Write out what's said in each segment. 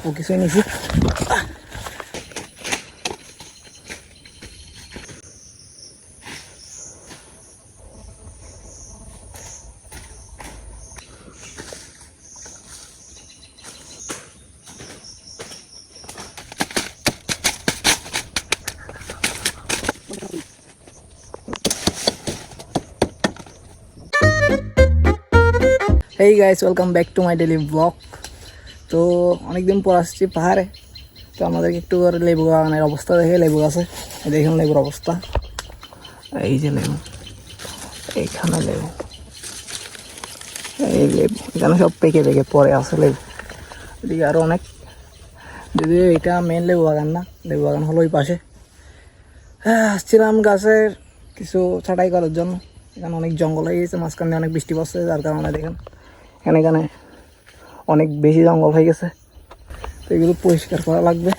ও কিছুই নিছি। Hey guys, welcome back to my daily blog. তো অনেকদিন পর আসছি পাহাড়ে। তো আমাদেরকে একটু করে লেবু বাগানের অবস্থা দেখে, লেবু গাছে দেখুন লেবুর অবস্থা। এই যে লেবু, এইখানে লেবু, এই লেবু এখানে সব পেকে পেকে পরে আছে লেবু। এদিকে আরও অনেক, যদিও এটা মেন লেবু বাগান না, লেবু বাগান হলো ওই পাশে। হ্যাঁ, আসছিলাম গাছের কিছু ছাঁটাই করার জন্য। এখানে অনেক জঙ্গল হয়ে গেছে, মাঝখানে অনেক বৃষ্টি পড়ছে, যার কারণে দেখেন এখানে এখানে অনেক বেশি জঙ্গল হয়ে গেছে। তো এগুলো পরিষ্কার করা লাগবে।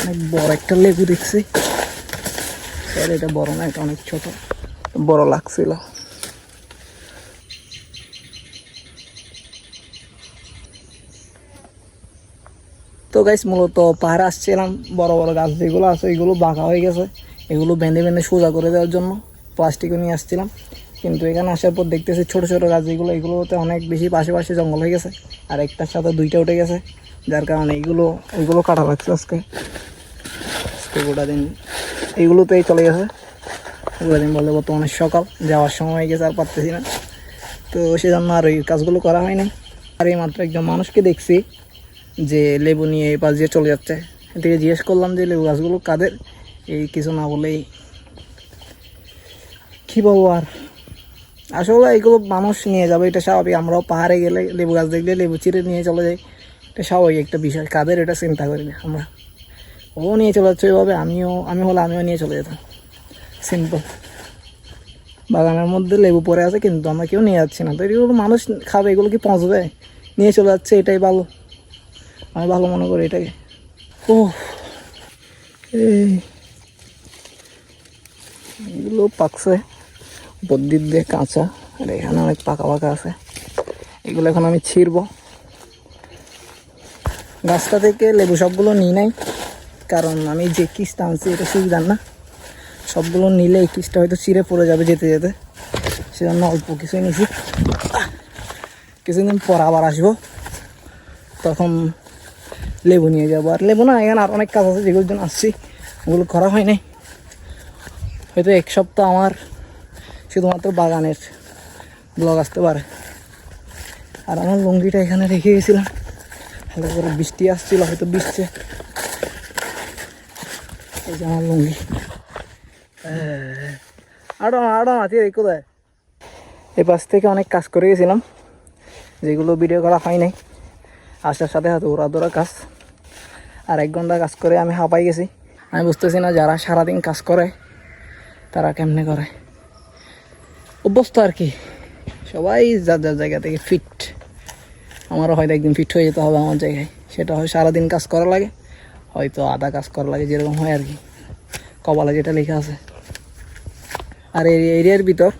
অনেক বড় একটা লেবু দেখছি, এটা বড় না, এটা অনেক ছোট, বড় লাগছিল। তো গাইস, মূলত পাহাড়ে আসছিলাম, বড় বড় গাছ যেগুলো আছে এগুলো বাঁকা হয়ে গেছে, এগুলো বেঁধে বেঁধে সোজা করে দেওয়ার জন্য প্লাস্টিকও নিয়ে আসছিলাম। কিন্তু এখানে আসার পর দেখতেছি ছোটো ছোটো গাছ যেগুলো, এগুলোতে অনেক বেশি পাশে পাশে জঙ্গল হয়ে গেছে, আর একটার সাথে দুইটা উঠে গেছে, যার কারণে ওইগুলো কাটা লাগছে আজকে গোটা দিন। এইগুলোতেই চলে গেছে গোটা দিন, বলতে বর্তমানে সকাল যাওয়ার সময় হয়ে গেছে, আর পারতেছি না। তো সেজন্য আর ওই কাজগুলো করা হয়নি। আর এই মাত্র একজন মানুষকে দেখছি যে লেবু নিয়ে এই পাশ দিয়ে চলে যাচ্ছে। এদিকে জিজ্ঞেস করলাম যে লেবু গাছগুলো কাদের, এই কিছু না বলেই কী বলবো আর। আসলে এইগুলো মানুষ নিয়ে যাবে, এটা স্বাভাবিক। আমরাও পাহাড়ে গেলে লেবু গাছ দেখলে লেবু চিড়ে নিয়ে চলে যাই, এটা স্বাভাবিক একটা বিষয়। কাদের এটা চিন্তা করি না আমরা, ও নিয়ে চলে যাচ্ছে ওইভাবে, আমিও নিয়ে চলে যেতাম। সিম্পল, বাগানের মধ্যে লেবু পড়ে আছে কিন্তু আমরা কেউ নিয়ে যাচ্ছি না। তো এগুলো মানুষ খাবে, এগুলো কি পৌঁছবে, নিয়ে চলে যাচ্ছে, এটাই ভালো, আমি ভালো মনে করি এটাকে। ও এগুলো পাকছে বদ্যির দিয়ে কাঁচা, আর এখানে অনেক পাকা পাকা আছে। এগুলো এখন আমি ছিঁড়বো। গাছটা থেকে লেবু সবগুলো নিই নাই, কারণ আমি যে কিসটা আনছি এটা সুবিধার না। সবগুলো নিলে এই কিসটা হয়তো চিড়ে পড়ে যাবে যেতে যেতে, সেজন্য অল্প কিছুই নিছি। কিছুদিন পর আবার আসবো, তখন লেবু নিয়ে যাবো। আর লেবু না, এখানে আর অনেক কাজ আছে যেগুলোর জন্য আসছি, ওগুলো করা হয় নাই। হয়তো এক সপ্তাহ আমার শুধুমাত্র বাগানের ব্লগ আসতে পারে। আর আমার লুঙ্গিটা এখানে রেখে গেছিলাম, হালকা করে বৃষ্টি আসছিল, হয়তো বৃষ্টি। এই যে আমার লুঙ্গি, আড়ো আছে কোথায়। এই পাশ থেকে অনেক কাজ করে গেছিলাম, যেগুলো ভিডিও করা হয় নাই। আসার সাথে সাথে ওরা কাজ, আর 1 ঘন্টা কাজ করে আমি হাঁপাই গেছি। আমি বুঝতেছি না যারা সারাদিন কাজ করে তারা কেমনে করে। অভ্যস্ত আর কি, সবাই যার যার জায়গা থেকে ফিট। আমারও হয়তো একদিন ফিট হয়ে যেতে হবে আমার জায়গায়, সেটা হয় সারাদিন কাজ করা লাগে, হয়তো আধা কাজ করা লাগে, যেরকম হয় আর কি, কপালে যেটা লেখা আছে। আর এই এরিয়ার ভিতর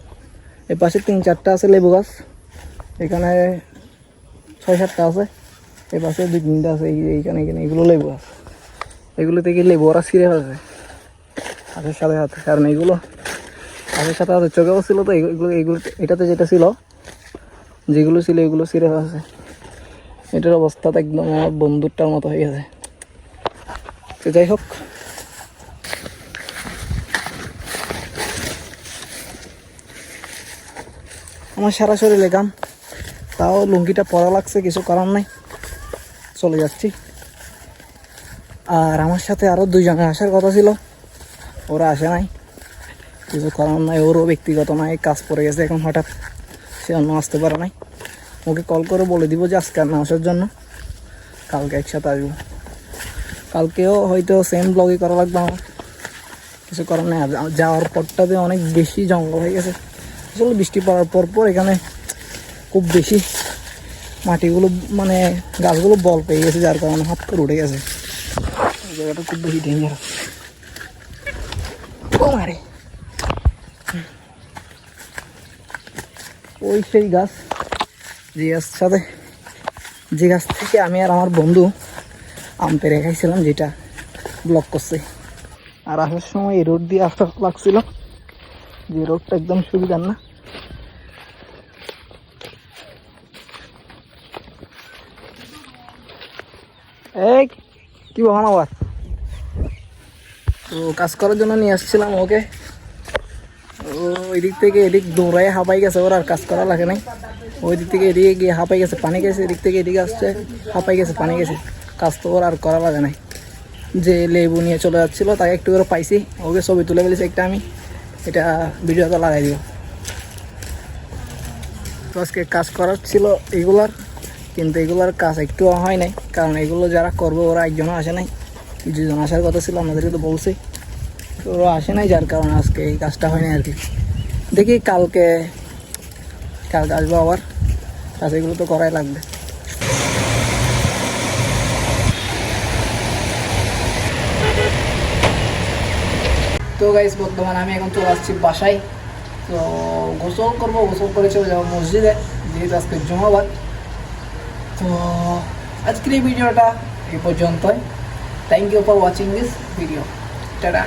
এর পাশে 3-4টা আছে লেবু গাছ, এখানে 6-7টা আছে, এর পাশে 2-3টা আছে এইখানে এগুলো লেবু গাছ। এগুলো থেকে লেবু ওরা ছিঁড়ে ফেলছে হাতের সাথে হাতে, কারণ এইগুলো হাতের সাথে হাতে চোখেও ছিল। তো এগুলো এটাতে যেটা ছিল, যেগুলো ছিল এগুলো ছিঁড়ে ফেলছে। এটার অবস্থা তো একদম আমার বন্ধুরটার মতো হয়ে গেছে। তো যাই হোক, আমার সারা শরীরে ঘাম, তাও লুঙ্গিটা পরা লাগছে, কিছু করার নাই, চলে যাচ্ছি। আর আমার সাথে আরও 2 জনের আসার কথা ছিল, ওরা আসে নাই, কিছু করার নাই, ওরও ব্যক্তিগত নাই, কাজ পড়ে গেছে এখন হঠাৎ, সে অন্য আসতে পারে নাই। ওকে কল করে বলে দিব যে আজকে আর না আসার জন্য, কালকে একসাথে আসবো। কালকেও হয়তো সেম ব্লগই করা লাগবে আমার, কিছু করার নেই। যাওয়ার পরটাতে অনেক বেশি জঙ্গল হয়ে গেছে। আসলে বৃষ্টি পড়ার পর এখানে খুব বেশি মাটিগুলো, মানে গাছগুলো বল পেয়ে গেছে, যার কারণে হাত করে উঠে গেছে। এই জায়গাটা খুব বেশি ডেঞ্জারাস। মারে ওই সেই গাছ যে গাছ থেকে আমি আর আমার বন্ধু আম পেড়ে খাইছিলাম, যেটা ব্লক করছে। আর আসার সময় এই রোড দিয়ে আসা লাগছিল, যে রোডটা একদম সুবিধার না। এই কি বহান আবার, তো কাজ করার জন্য নিয়ে আসছিলাম ওকে। ও এদিক থেকে এদিক দৌড়ায় হাঁপাই গেছে, ওর আর কাজ করা লাগে নাই। ওই দিক থেকে এদিকে গিয়ে হাঁপাই গেছে, পানি গেছে, এদিক থেকে এদিকে আসছে, হাঁপাই গেছে, পানি গেছে, কাজ তো ওর আর করা লাগে নাই। যে লেবু নিয়ে চলে যাচ্ছিলো তাকে একটু করে পাইছি, ওকে ছবি তুলে ফেলেছি একটা আমি, এটা ভিডিওতে লাগাই দিও। তো আজকে কাজ করার ছিল এগুলার, কিন্তু এগুলার কাজ একটু হয় নাই, কারণ এগুলো যারা করবে ওরা একজনও আসে নাই। দুজন আসার কথা ছিল, আমাদেরকে তো বলছে, তো ওরা আসে নাই, যার কারণে আজকে এই কাজটা হয় না আর কি। দেখি কালকে আসবো আবার, কাজ এগুলো তো করাই লাগবে। তো গাইস, বর্তমানে আমি এখন চলে আসছি বাসায়। তো গোসল করবো, গোসল করে চলে যাবো মসজিদে, যেহেতু আজকে জুমাবার। তো আজকের এই ভিডিওটা এই পর্যন্তই। Thank you for watching this video. Tata.